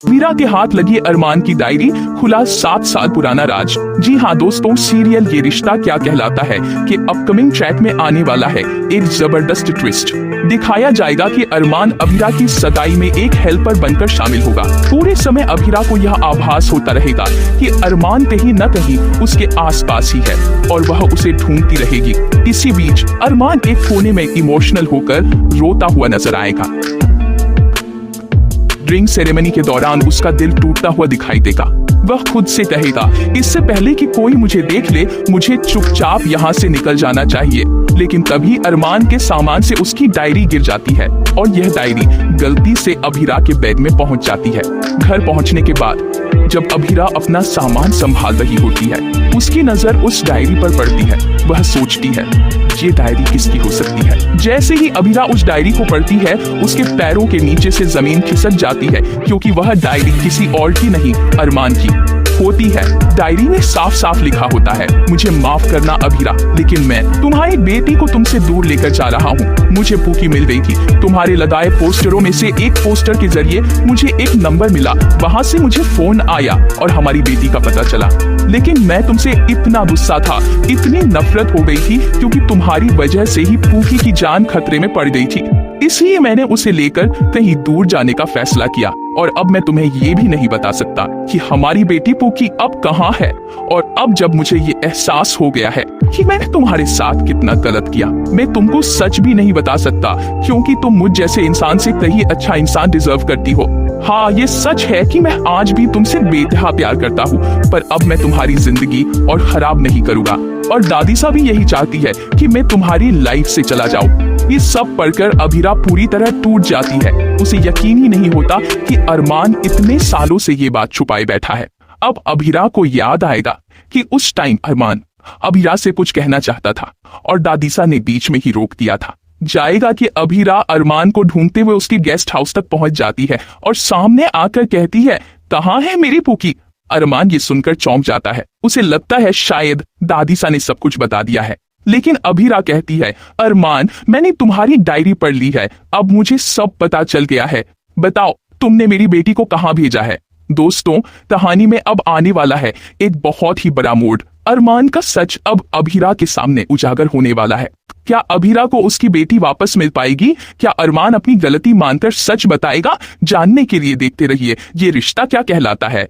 मीरा के हाथ लगी अरमान की डायरी, खुला 7 साल पुराना राज। जी हाँ दोस्तों, सीरियल ये रिश्ता क्या कहलाता है कि अपकमिंग ट्रैक में आने वाला है एक जबरदस्त ट्विस्ट। दिखाया जाएगा कि अरमान अभिरा की सगाई में एक हेल्पर बनकर शामिल होगा। पूरे समय अभिरा को यह आभास होता रहेगा कि अरमान कहीं न कहीं उसके आसपास ही है और वह उसे ढूंढती रहेगी। इसी बीच अरमान एक कोने में इमोशनल होकर रोता हुआ नजर आएगा। रिंग सेरेमनी के दौरान उसका दिल टूटता हुआ दिखाई देगा। वह खुद से कहेगा, इससे पहले कि कोई मुझे देख ले, मुझे चुपचाप यहाँ से निकल जाना चाहिए। लेकिन तभी अरमान के सामान से उसकी डायरी गिर जाती है और यह डायरी गलती से अभिरा के बैग में पहुंच जाती है। घर पहुंचने के बाद जब अभिरा अपना सामान संभाल रही होती है, उसकी नजर उस डायरी पर पड़ती है। वह सोचती है, ये डायरी किसकी हो सकती है। जैसे ही अभिरा उस डायरी को पढ़ती है, उसके पैरों के नीचे से जमीन खिसक जाती है, क्योंकि वह डायरी किसी और की नहीं अरमान की होती है। डायरी में साफ साफ लिखा होता है, मुझे माफ करना अभिरा, लेकिन मैं तुम्हारी बेटी को तुमसे दूर लेकर जा रहा हूँ। मुझे पुकी मिल गई थी। तुम्हारे लगाए पोस्टरों में से एक पोस्टर के जरिए मुझे एक नंबर मिला, वहाँ से मुझे फोन आया और हमारी बेटी का पता चला। लेकिन मैं तुमसे इतना गुस्सा था, इतनी नफरत हो गई थी, क्योंकि तुम्हारी वजह से ही पुकी की जान खतरे में पड़ गई थी। इसलिए मैंने उसे लेकर कहीं दूर जाने का फैसला किया। और अब मैं तुम्हें ये भी नहीं बता सकता कि हमारी बेटी पुकी अब कहाँ है। और अब जब मुझे ये एहसास हो गया है कि मैंने तुम्हारे साथ कितना गलत किया, मैं तुमको सच भी नहीं बता सकता, क्योंकि तुम मुझ जैसे इंसान से कहीं अच्छा इंसान डिजर्व करती हो। हाँ, ये सच है कि मैं आज भी तुमसे बेतहा प्यार करता हूँ, पर अब मैं तुम्हारी जिंदगी और खराब नहीं करूँगा। और दादी सा भी यही चाहती है कि मैं तुम्हारी लाइफ से चला जाऊँ। ये सब पढ़कर अभिरा पूरी तरह टूट जाती है। उसे यकीन ही नहीं होता कि अरमान इतने सालों से ये बात छुपाए बैठा है। अब अभिरा को याद आएगा कि उस टाइम अरमान अभिरा से कुछ कहना चाहता था और दादीसा ने बीच में ही रोक दिया था। जाएगा कि अभिरा अरमान को ढूंढते हुए उसकी गेस्ट हाउस तक पहुंच जाती है और सामने आकर कहती है, कहाँ है मेरी पुकी। अरमान ये सुनकर चौंक जाता है। उसे लगता है शायद दादीसा ने सब कुछ बता दिया है। लेकिन अभिरा कहती है, अरमान, मैंने तुम्हारी डायरी पढ़ ली है, अब मुझे सब पता चल गया है। बताओ, तुमने मेरी बेटी को कहाँ भेजा है। दोस्तों, कहानी में अब आने वाला है एक बहुत ही बड़ा मोड़। अरमान का सच अब अभिरा के सामने उजागर होने वाला है। क्या अभिरा को उसकी बेटी वापस मिल पाएगी? क्या अरमान अपनी गलती मानकर सच बताएगा? जानने के लिए देखते रहिए ये रिश्ता क्या कहलाता है।